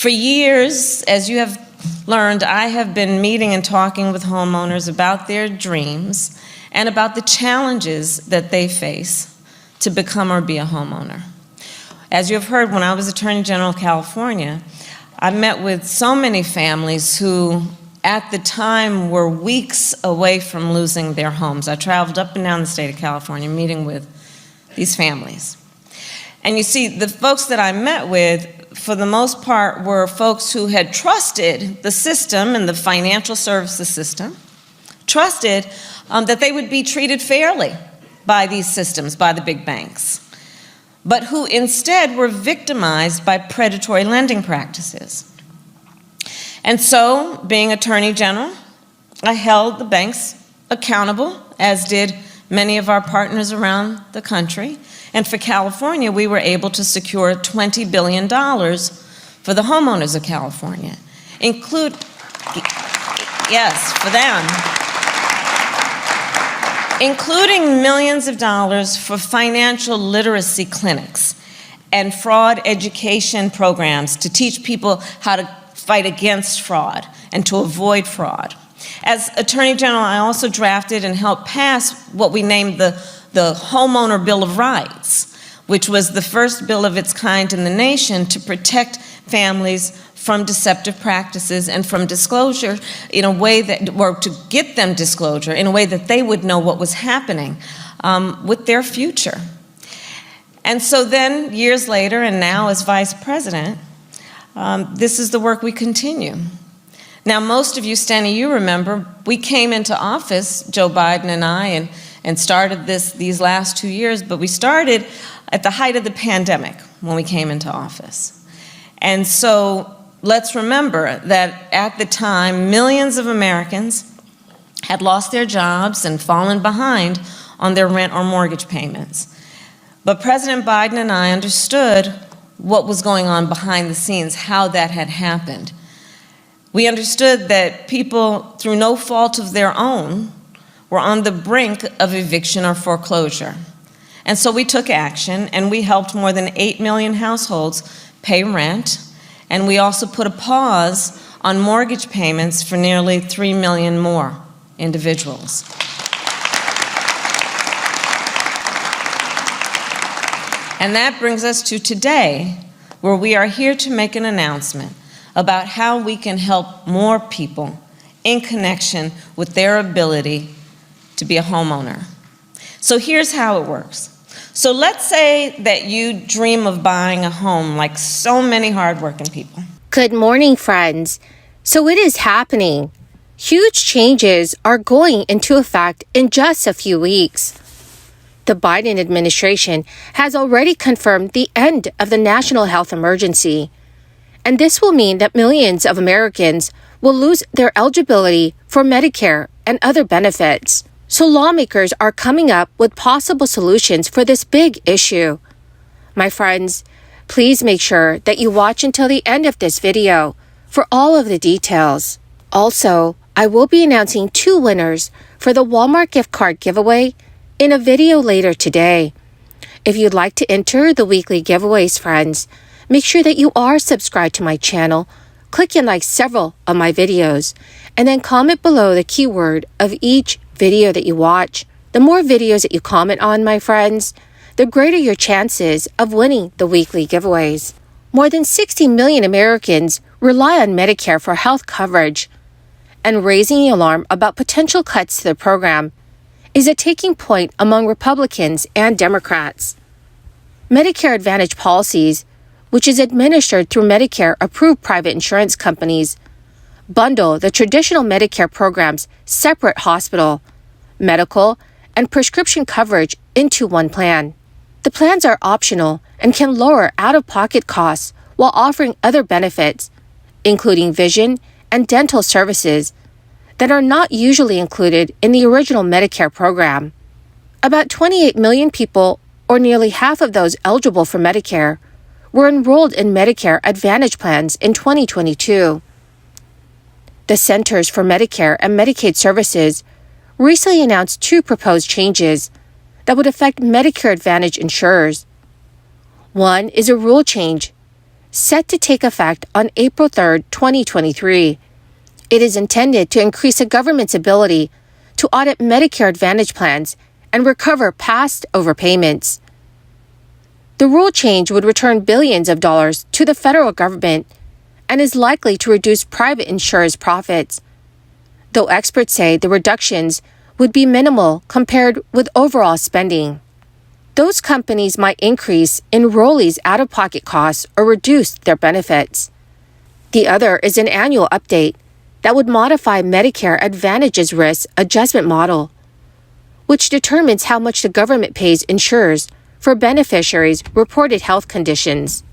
For years, as you have learned, I have been meeting and talking with homeowners about their dreams and about the challenges that they face to become or be a homeowner. As you have heard, when I was Attorney General of California, I met with so many families who, at the time, were weeks away from losing their homes. I traveled up and down the state of California meeting with these families. And you see, the folks that I met with, for the most part, were folks who had trusted the system and the financial services system, trusted that they would be treated fairly by these systems, by the big banks, but who instead were victimized by predatory lending practices. And so, being Attorney General, I held the banks accountable, as did many of our partners around the country. And for California, we were able to secure $20 billion for the homeowners of California, yes, for them, including millions of dollars for financial literacy clinics and fraud education programs to teach people how to fight against fraud and to avoid fraud. As Attorney General, I also drafted and helped pass what we named the Homeowner Bill of Rights, which was the first bill of its kind in the nation to protect families from deceptive practices and from disclosure in a way that, or to get them disclosure in a way that they would know what was happening with their future. And so then, years later, and now as Vice President, this is the work we continue. Now, most of you, Steny, you remember, we came into office, Joe Biden and I, and started these last 2 years, but we started at the height of the pandemic when we came into office. And so let's remember that at the time, millions of Americans had lost their jobs and fallen behind on their rent or mortgage payments. But President Biden and I understood what was going on behind the scenes, how that had happened. We understood that people, through no fault of their own, were on the brink of eviction or foreclosure. And so we took action, and we helped more than 8 million households pay rent, and we also put a pause on mortgage payments for nearly 3 million more individuals. And that brings us to today, where we are here to make an announcement about how we can help more people in connection with their ability to be a homeowner. So here's how it works. So let's say that you dream of buying a home like so many hardworking people. Good morning, friends. So it is happening. Huge changes are going into effect in just a few weeks. The Biden administration has already confirmed the end of the national health emergency. And this will mean that millions of Americans will lose their eligibility for Medicare and other benefits. So lawmakers are coming up with possible solutions for this big issue. My friends, please make sure that you watch until the end of this video for all of the details. Also, I will be announcing 2 winners for the Walmart gift card giveaway in a video later today. If you'd like to enter the weekly giveaways, friends, make sure that you are subscribed to my channel, click and like several of my videos, and then comment below the keyword of each video that you watch. The more videos that you comment on, my friends, the greater your chances of winning the weekly giveaways. More than 60 million Americans rely on Medicare for health coverage, and raising the alarm about potential cuts to the program is a taking point among Republicans and Democrats. Medicare Advantage policies, which is administered through Medicare-approved private insurance companies, bundle the traditional Medicare program's separate hospital, medical, and prescription coverage into one plan. The plans are optional and can lower out-of-pocket costs while offering other benefits, including vision and dental services, that are not usually included in the original Medicare program. About 28 million people, or nearly half of those eligible for Medicare, were enrolled in Medicare Advantage plans in 2022. The Centers for Medicare and Medicaid Services recently announced 2 proposed changes that would affect Medicare Advantage insurers. One is a rule change set to take effect on April 3, 2023. It is intended to increase the government's ability to audit Medicare Advantage plans and recover past overpayments. The rule change would return billions of dollars to the federal government and is likely to reduce private insurers' profits, though experts say the reductions would be minimal compared with overall spending. Those companies might increase enrollees' out-of-pocket costs or reduce their benefits. The other is an annual update that would modify Medicare Advantage's risk adjustment model, which determines how much the government pays insurers for beneficiaries' reported health conditions.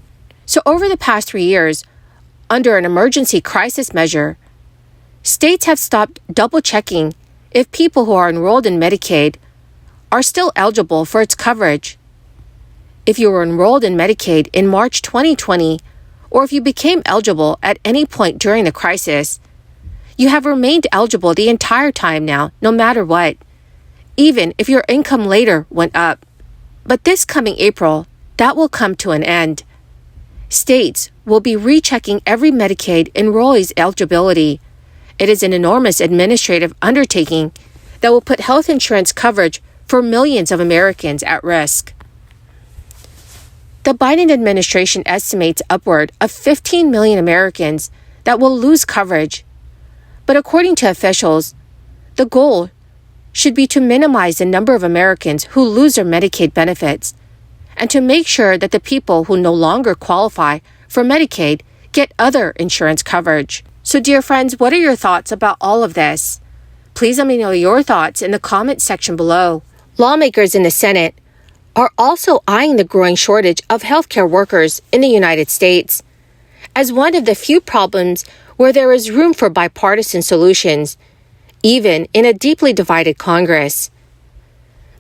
So over the past 3 years, under an emergency crisis measure, states have stopped double-checking if people who are enrolled in Medicaid are still eligible for its coverage. If you were enrolled in Medicaid in March 2020, or if you became eligible at any point during the crisis, you have remained eligible the entire time now, no matter what, even if your income later went up. But this coming April, that will come to an end. States will be rechecking every Medicaid enrollee's eligibility. It is an enormous administrative undertaking that will put health insurance coverage for millions of Americans at risk. The Biden administration estimates upward of 15 million Americans that will lose coverage. But according to officials, the goal should be to minimize the number of Americans who lose their Medicaid benefits and to make sure that the people who no longer qualify for Medicaid get other insurance coverage. So, dear friends, what are your thoughts about all of this? Please let me know your thoughts in the comment section below. Lawmakers in the Senate are also eyeing the growing shortage of healthcare workers in the United States as one of the few problems where there is room for bipartisan solutions, even in a deeply divided Congress.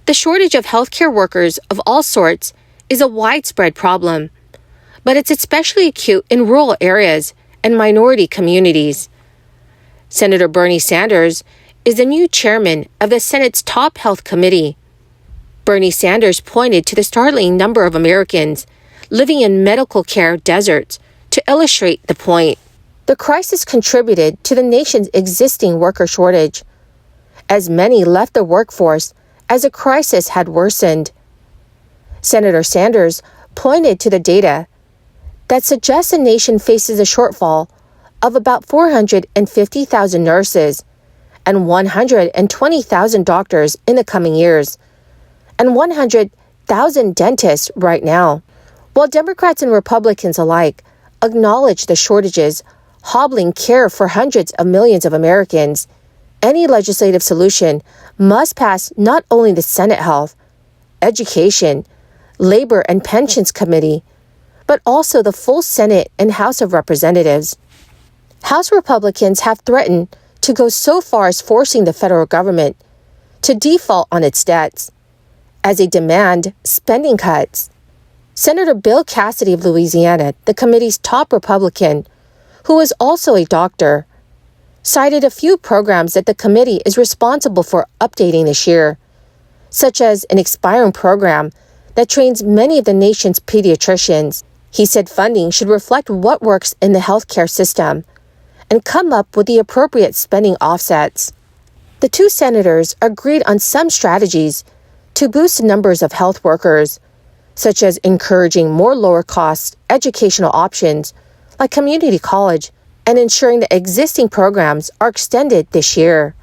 The shortage of healthcare workers of all sorts is a widespread problem, but it's especially acute in rural areas and minority communities. Senator Bernie Sanders is the new chairman of the Senate's top health committee. Bernie Sanders pointed to the startling number of Americans living in medical care deserts to illustrate the point. The crisis contributed to the nation's existing worker shortage, as many left the workforce as the crisis had worsened. Senator Sanders pointed to the data that suggests the nation faces a shortfall of about 450,000 nurses and 120,000 doctors in the coming years, and 100,000 dentists right now. While Democrats and Republicans alike acknowledge the shortages hobbling care for hundreds of millions of Americans, any legislative solution must pass not only the Senate Health, Education, Labor and Pensions Committee, but also the full Senate and House of Representatives. House Republicans have threatened to go so far as forcing the federal government to default on its debts, as they demand spending cuts. Senator Bill Cassidy of Louisiana, the committee's top Republican, who is also a doctor, cited a few programs that the committee is responsible for updating this year, such as an expiring program that trains many of the nation's pediatricians. He said funding should reflect what works in the healthcare system and come up with the appropriate spending offsets. The two senators agreed on some strategies to boost the numbers of health workers, such as encouraging more lower-cost educational options like community college and ensuring that existing programs are extended this year.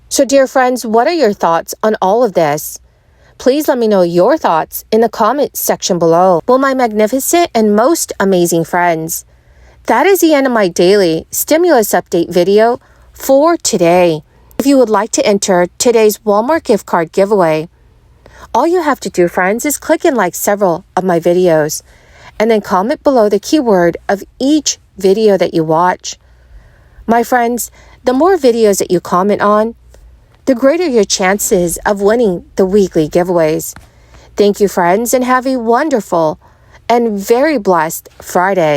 So, dear friends, what are your thoughts on all of this? Please let me know your thoughts in the comment section below. Well, my magnificent and most amazing friends, that is the end of my daily stimulus update video for today. If you would like to enter today's Walmart gift card giveaway, all you have to do, friends, is click and like several of my videos and then comment below the keyword of each video that you watch. My friends, the more videos that you comment on, the greater your chances of winning the weekly giveaways. Thank you, friends, and have a wonderful and very blessed Friday.